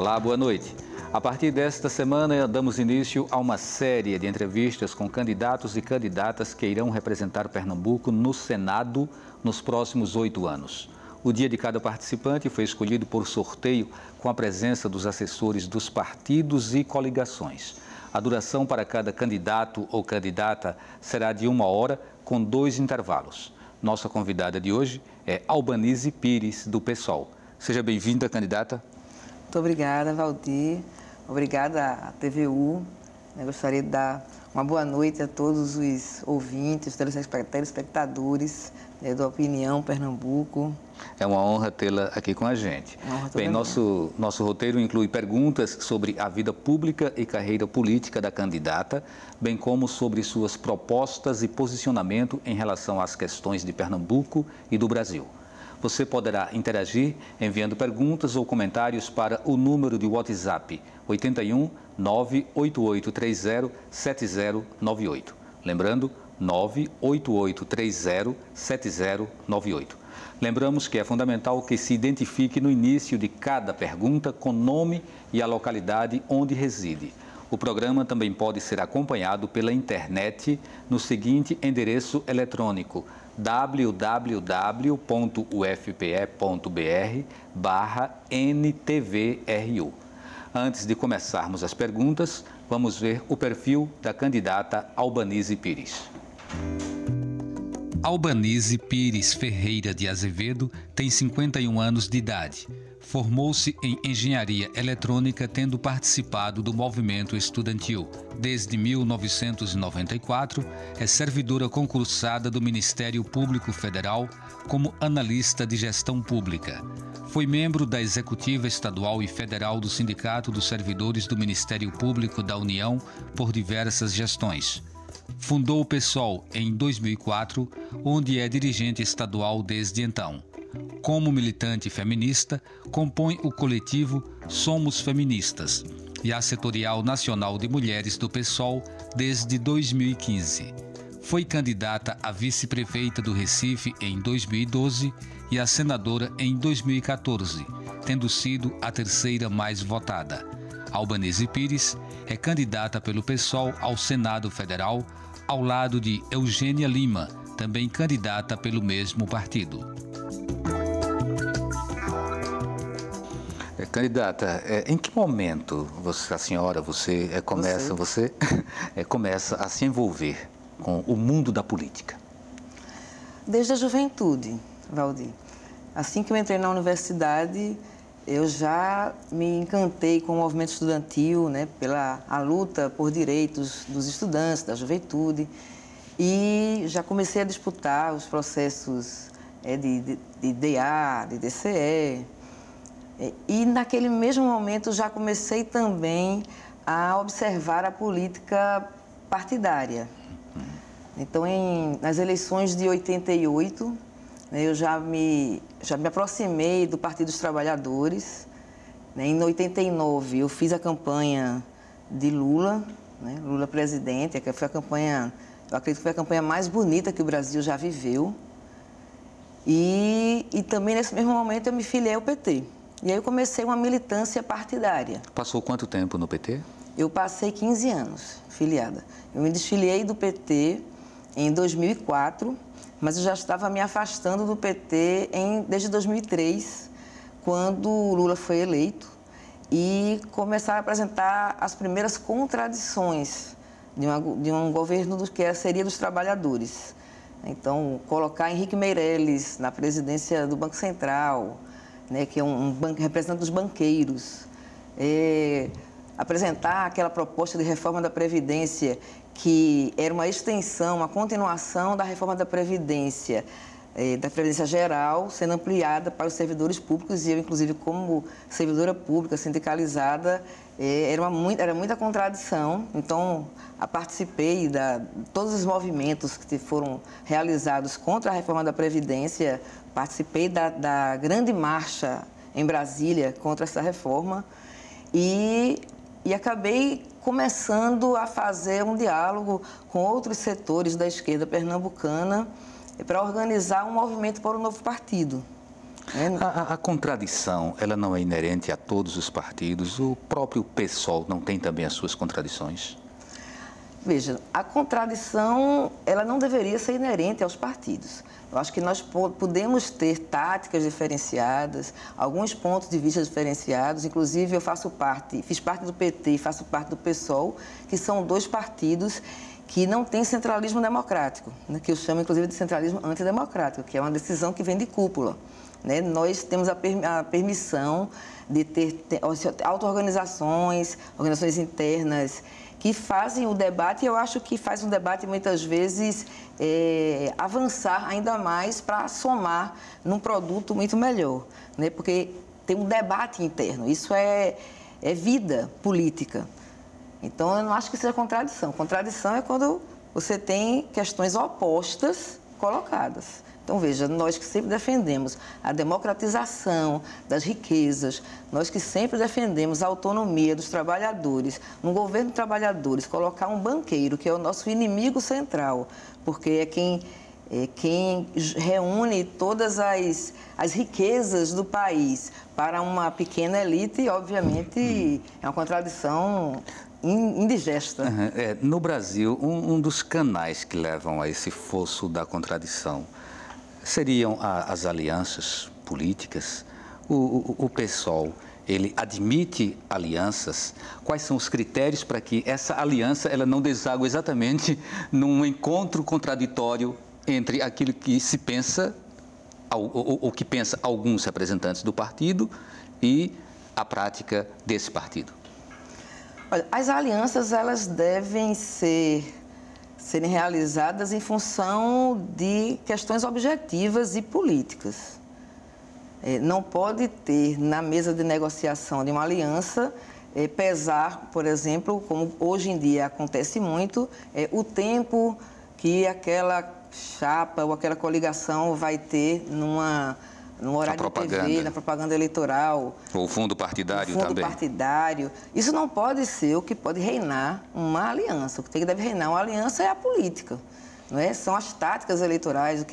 Olá, boa noite. A partir desta semana, damos início a uma série de entrevistas com candidatos e candidatas que irão representar Pernambuco no Senado nos próximos 8 anos. O dia de cada participante foi escolhido por sorteio com a presença dos assessores dos partidos e coligações. A duração para cada candidato ou candidata será de 1 hora, com 2 intervalos. Nossa convidada de hoje é Albanise Pires, do PSOL. Seja bem-vinda, candidata. Muito obrigada, Valdir. Obrigada à TVU. Eu gostaria de dar uma boa noite a todos os ouvintes, telespectadores do Opinião Pernambuco. É uma honra tê-la aqui com a gente. Bem, nosso roteiro inclui perguntas sobre a vida pública e carreira política da candidata, bem como sobre suas propostas e posicionamento em relação às questões de Pernambuco e do Brasil. Você poderá interagir enviando perguntas ou comentários para o número de WhatsApp 81 98830 7098. Lembrando, 98830 7098. Lembramos que é fundamental que se identifique no início de cada pergunta com nome e a localidade onde reside. O programa também pode ser acompanhado pela internet no seguinte endereço eletrônico: www.ufpe.br/NTVRU. Antes de começarmos as perguntas, vamos ver o perfil da candidata Albanise Pires. Albanise Pires Ferreira de Azevedo tem 51 anos de idade. Formou-se em engenharia eletrônica, tendo participado do movimento estudantil. Desde 1994, é servidora concursada do Ministério Público Federal como analista de gestão pública. Foi membro da Executiva Estadual e Federal do Sindicato dos Servidores do Ministério Público da União por diversas gestões. Fundou o PSOL em 2004, onde é dirigente estadual desde então. Como militante feminista, compõe o coletivo Somos Feministas e a Setorial Nacional de Mulheres do PSOL desde 2015. Foi candidata a vice-prefeita do Recife em 2012 e a senadora em 2014, tendo sido a terceira mais votada. Albanise Pires é candidata pelo PSOL ao Senado Federal, ao lado de Eugênia Lima, também candidata pelo mesmo partido. Candidata, em que momento você começa a se envolver com o mundo da política? Desde a juventude, Valdir. Assim que eu entrei na universidade, eu já me encantei com o movimento estudantil, pela a luta por direitos dos estudantes, da juventude, e já comecei a disputar os processos de DA, de DCE. E naquele mesmo momento já comecei também a observar a política partidária. Então, nas eleições de 88, eu já me aproximei do Partido dos Trabalhadores. Em 89, eu fiz a campanha de Lula, Lula presidente, que foi a campanha, eu acredito que foi a campanha mais bonita que o Brasil já viveu. E também, nesse mesmo momento, eu me filiei ao PT. E aí eu comecei uma militância partidária. Passou quanto tempo no PT? Eu passei 15 anos filiada. Eu me desfiliei do PT em 2004, mas eu já estava me afastando do PT desde 2003, quando o Lula foi eleito, e começaram a apresentar as primeiras contradições de um governo que seria dos trabalhadores. Então, colocar Henrique Meirelles na presidência do Banco Central, que é um representante dos banqueiros, apresentar aquela proposta de reforma da Previdência, que era uma extensão, uma continuação da reforma da Previdência Geral, sendo ampliada para os servidores públicos, e eu, inclusive, como servidora pública sindicalizada, era muita contradição. Então, participei de todos os movimentos que foram realizados contra a reforma da Previdência, participei da grande marcha em Brasília contra essa reforma e acabei começando a fazer um diálogo com outros setores da esquerda pernambucana para organizar um movimento para o novo partido. A contradição, ela não é inerente a todos os partidos? O próprio PSOL não tem também as suas contradições? Veja, a contradição, ela não deveria ser inerente aos partidos. Eu acho que nós podemos ter táticas diferenciadas, alguns pontos de vista diferenciados. Inclusive, fiz parte do PT e faço parte do PSOL, que são dois partidos que não têm centralismo democrático, né, que eu chamo, inclusive, de centralismo antidemocrático, que é uma decisão que vem de cúpula. Né? Nós temos a permissão de ter auto-organizações, organizações internas, que fazem o debate, e eu acho que faz um debate, muitas vezes, avançar ainda mais para somar num produto muito melhor, né? Porque tem um debate interno, isso é vida política. Então, eu não acho que seja contradição. Contradição é quando você tem questões opostas colocadas. Então, veja, nós que sempre defendemos a democratização das riquezas, nós que sempre defendemos a autonomia dos trabalhadores, no governo de trabalhadores, colocar um banqueiro, que é o nosso inimigo central, porque é quem reúne todas as riquezas do país para uma pequena elite, obviamente, é uma contradição indigesta. No Brasil, um dos canais que levam a esse fosso da contradição seriam as alianças políticas. O PSOL, ele admite alianças. Quais são os critérios para que essa aliança ela não desague exatamente num encontro contraditório entre aquilo que se pensa, ou que pensa alguns representantes do partido, e a prática desse partido? Olha, as alianças, elas devem serem realizadas em função de questões objetivas e políticas. Não pode ter na mesa de negociação de uma aliança pesar, por exemplo, como hoje em dia acontece muito, o tempo que aquela chapa ou aquela coligação vai ter no horário de TV, na propaganda eleitoral. Ou fundo partidário também. Fundo partidário. Isso não pode ser o que pode reinar uma aliança. O que deve reinar uma aliança é a política. Não é? São as táticas eleitorais,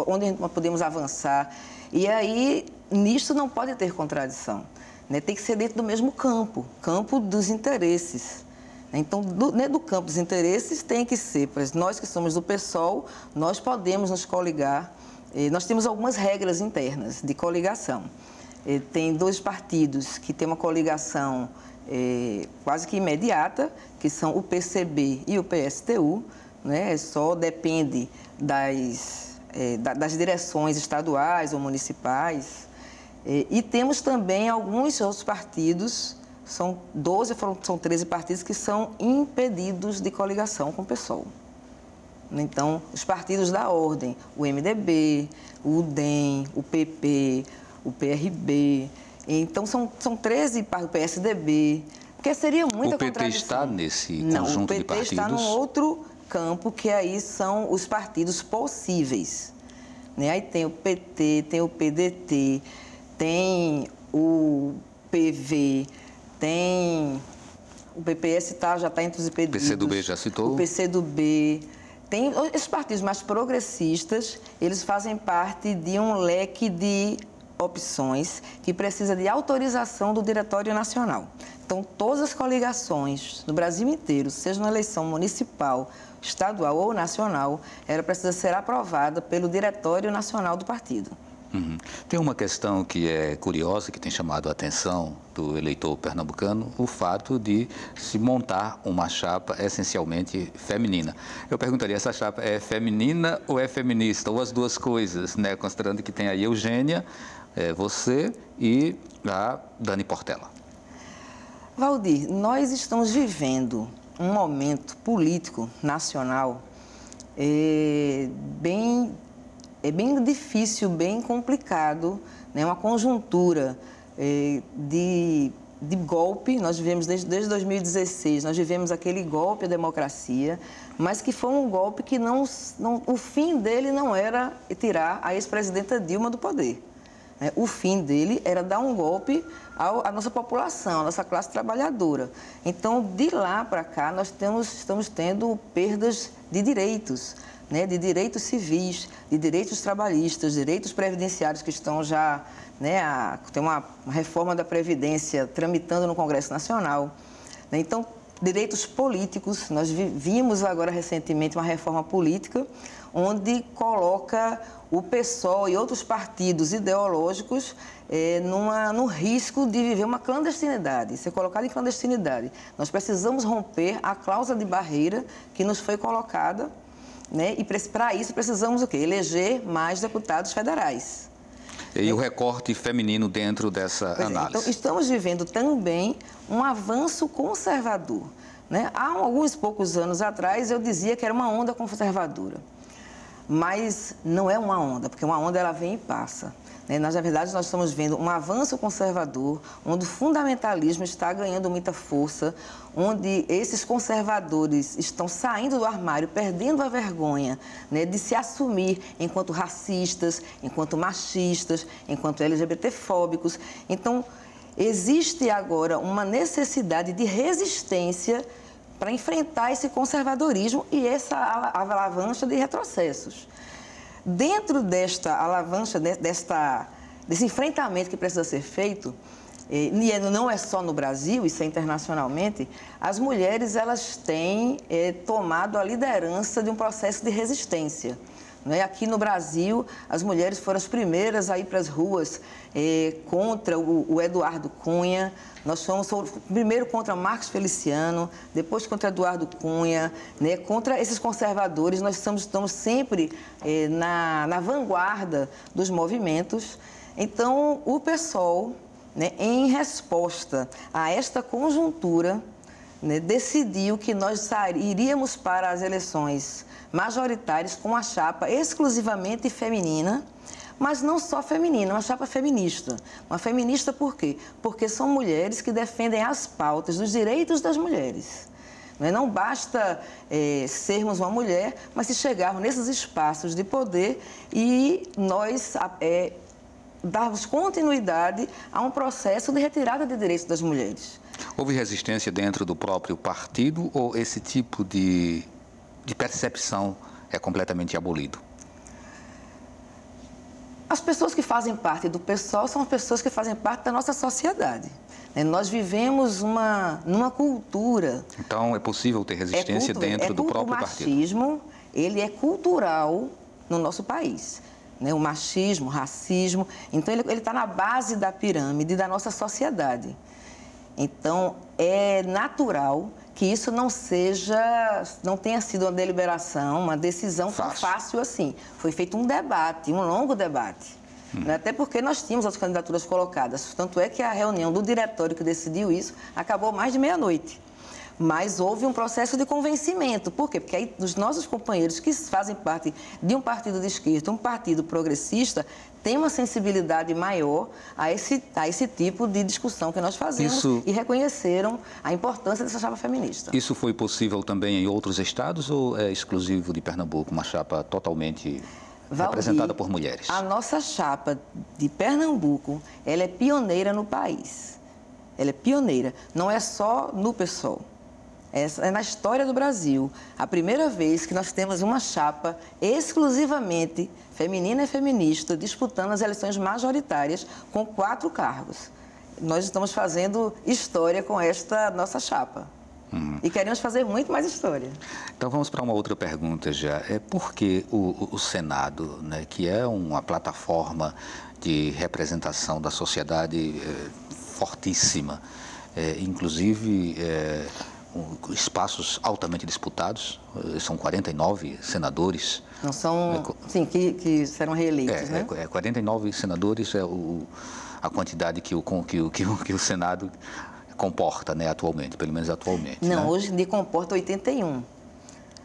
onde nós podemos avançar. E aí, nisso não pode ter contradição. Né? Tem que ser dentro do mesmo campo dos interesses. Então, dentro do campo dos interesses tem que ser, por exemplo, nós que somos do PSOL, nós podemos nos coligar. Nós temos algumas regras internas de coligação. Tem dois partidos que têm uma coligação quase que imediata, que são o PCB e o PSTU, né? Só depende das direções estaduais ou municipais. E temos também alguns outros partidos, são 13 partidos que são impedidos de coligação com o PSOL. Então, os partidos da ordem, o MDB, o DEM, o PP, o PRB, então são 13 o PSDB, porque seria muita contradição. O PT está nesse conjunto de partidos? Não, o PT está num outro campo, que aí são os partidos possíveis. Né? Aí tem o PT, tem o PDT, tem o PV, tem o PPS já está entre os impedidos. O PCdoB já citou? O PCdoB. Tem esses partidos mais progressistas, eles fazem parte de um leque de opções que precisa de autorização do Diretório Nacional. Então, todas as coligações no Brasil inteiro, seja na eleição municipal, estadual ou nacional, ela precisa ser aprovada pelo Diretório Nacional do partido. Tem uma questão que é curiosa, que tem chamado a atenção do eleitor pernambucano, o fato de se montar uma chapa essencialmente feminina. Eu perguntaria, essa chapa é feminina ou é feminista, ou as duas coisas, né? Considerando que tem a Eugênia, você e a Dani Portela. Valdir, nós estamos vivendo um momento político nacional bem difícil, bem complicado, né? Uma conjuntura de golpe. Nós vivemos desde 2016, nós vivemos aquele golpe à democracia, mas que foi um golpe que o fim dele não era tirar a ex-presidenta Dilma do poder. Né? O fim dele era dar um golpe à nossa população, à nossa classe trabalhadora. Então, de lá para cá, nós estamos tendo perdas de direitos, né, de direitos civis, de direitos trabalhistas, direitos previdenciários que estão já, né, tem uma reforma da Previdência tramitando no Congresso Nacional, né? Então, direitos políticos, nós vimos agora recentemente uma reforma política onde coloca o PSOL e outros partidos ideológicos no risco de viver uma clandestinidade, ser colocado em clandestinidade. Nós precisamos romper a cláusula de barreira que nos foi colocada, né? E para isso precisamos o quê? Eleger mais deputados federais. E o recorte feminino dentro dessa análise? Então, estamos vivendo também um avanço conservador, né? Há alguns poucos anos atrás eu dizia que era uma onda conservadora, mas não é uma onda, porque uma onda ela vem e passa. Na verdade, nós estamos vendo um avanço conservador, onde o fundamentalismo está ganhando muita força, onde esses conservadores estão saindo do armário, perdendo a vergonha, né, de se assumir enquanto racistas, enquanto machistas, enquanto LGBTfóbicos. Então, existe agora uma necessidade de resistência para enfrentar esse conservadorismo e essa avalanche de retrocessos. Dentro desta alavanca, desse enfrentamento que precisa ser feito, e não é só no Brasil, isso é internacionalmente, as mulheres elas têm tomado a liderança de um processo de resistência. Aqui no Brasil, as mulheres foram as primeiras a ir para as ruas contra o Eduardo Cunha. Nós fomos primeiro contra Marcos Feliciano, depois contra Eduardo Cunha, né? Contra esses conservadores. Nós estamos sempre na vanguarda dos movimentos. Então, o PSOL, né, em resposta a esta conjuntura, né, decidiu que nós iríamos para as eleições majoritárias com uma chapa exclusivamente feminina, mas não só feminina, uma chapa feminista. Uma feminista por quê? Porque são mulheres que defendem as pautas dos direitos das mulheres. Não basta sermos uma mulher, mas se chegarmos nesses espaços de poder e nós darmos continuidade a um processo de retirada de direitos das mulheres. Houve resistência dentro do próprio partido ou esse tipo de percepção é completamente abolido? As pessoas que fazem parte do PSOL são as pessoas que fazem parte da nossa sociedade. Nós vivemos numa cultura... Então, é possível ter resistência dentro do próprio partido? O machismo, ele é cultural no nosso país. O machismo, o racismo, então ele está na base da pirâmide da nossa sociedade. Então, é natural que isso não tenha sido uma deliberação, uma decisão tão fácil assim. Foi feito um debate, um longo debate. Até porque nós tínhamos as candidaturas colocadas. Tanto é que a reunião do diretório que decidiu isso acabou mais de meia-noite. Mas houve um processo de convencimento. Por quê? Porque aí os nossos companheiros que fazem parte de um partido de esquerda, um partido progressista, têm uma sensibilidade maior a esse tipo de discussão que nós fazemos e reconheceram a importância dessa chapa feminista. Isso foi possível também em outros estados ou é exclusivo de Pernambuco, uma chapa totalmente representada por mulheres? A nossa chapa de Pernambuco, ela é pioneira no país. Ela é pioneira, não é só no PSOL. Essa é na história do Brasil, a primeira vez que nós temos uma chapa exclusivamente feminina e feminista disputando as eleições majoritárias com 4 cargos. Nós estamos fazendo história com esta nossa chapa. E queremos fazer muito mais história. Então vamos para uma outra pergunta já. Por que o Senado, né, que é uma plataforma de representação da sociedade fortíssima, inclusive... espaços altamente disputados, são 49 senadores. Não são, sim, que serão reeleitos, né? 49 senadores é a quantidade que o Senado comporta, né, atualmente, pelo menos atualmente. Não, né? Hoje em dia comporta 81.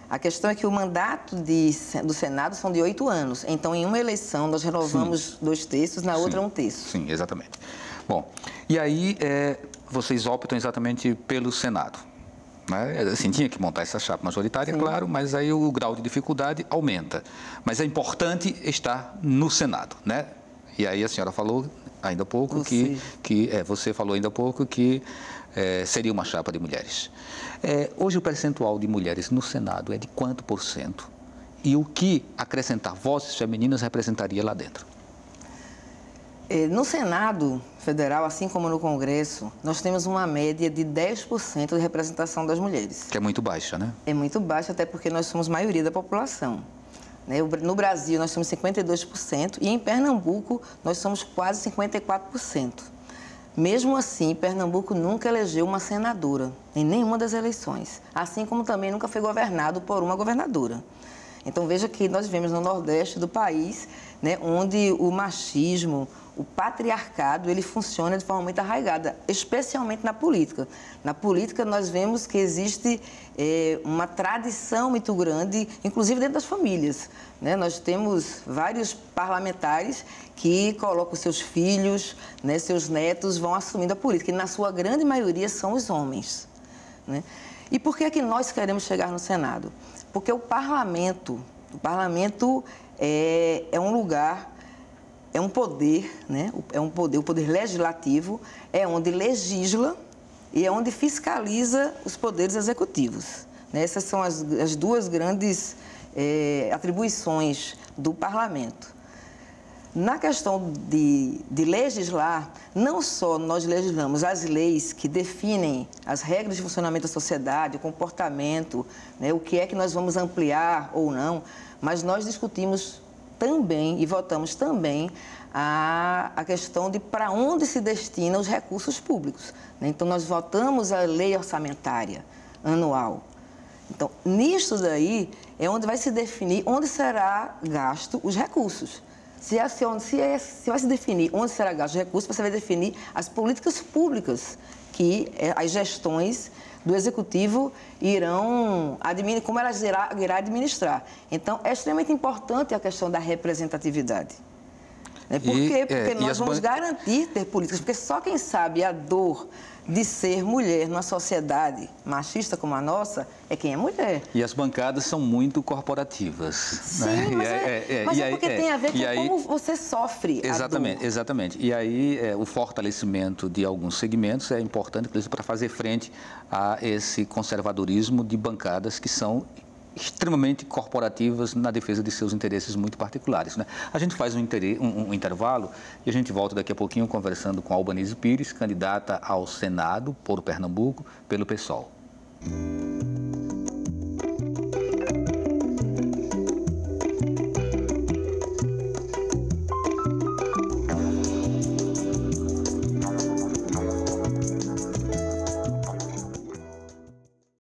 A questão é que o mandato do Senado são de 8 anos. Então, em uma eleição, nós renovamos 2 terços, na outra 1 terço. Sim, exatamente. Bom, e aí vocês optam exatamente pelo Senado. Assim, tinha que montar essa chapa majoritária, claro, mas aí o grau de dificuldade aumenta. Mas é importante estar no Senado, né? E aí a senhora falou ainda há pouco você falou ainda há pouco que seria uma chapa de mulheres. Hoje o percentual de mulheres no Senado é de quanto por cento? E o que acrescentar vozes femininas representaria lá dentro? No Senado Federal, assim como no Congresso, nós temos uma média de 10% de representação das mulheres. Que é muito baixa, né? É muito baixa, até porque nós somos maioria da população. No Brasil, nós somos 52% e em Pernambuco, nós somos quase 54%. Mesmo assim, Pernambuco nunca elegeu uma senadora em nenhuma das eleições, assim como também nunca foi governado por uma governadora. Então, veja que nós vivemos no Nordeste do país, onde o machismo, o patriarcado, ele funciona de forma muito arraigada, especialmente na política. Na política, nós vemos que existe uma tradição muito grande, inclusive dentro das famílias. Nós temos vários parlamentares que colocam seus filhos, seus netos, vão assumindo a política, e na sua grande maioria são os homens. E por que é que nós queremos chegar no Senado? Porque o parlamento é um lugar, é um poder, o poder legislativo é onde legisla e é onde fiscaliza os poderes executivos. Essas são as duas grandes atribuições do parlamento. Na questão de legislar, não só nós legislamos as leis que definem as regras de funcionamento da sociedade, o comportamento, o que é que nós vamos ampliar ou não, mas nós discutimos também e votamos também a questão de para onde se destinam os recursos públicos. Então, nós votamos a lei orçamentária anual. Então, nisso daí é onde vai se definir onde será gasto os recursos. Se vai se definir onde será gasto os recursos, você vai definir as políticas públicas que as gestões do Executivo irão administrar, como elas irá administrar. Então, é extremamente importante a questão da representatividade. Por quê? Porque nós vamos garantir ter políticas, porque só quem sabe a dor de ser mulher numa sociedade machista como a nossa é quem é mulher. E as bancadas são muito corporativas. Sim, mas é porque tem a ver com como você sofre a dor. Exatamente. E aí o fortalecimento de alguns segmentos é importante, inclusive, para fazer frente a esse conservadorismo de bancadas que são extremamente corporativas na defesa de seus interesses muito particulares. A gente faz um intervalo e a gente volta daqui a pouquinho conversando com a Albanise Pires, candidata ao Senado por Pernambuco pelo PSOL.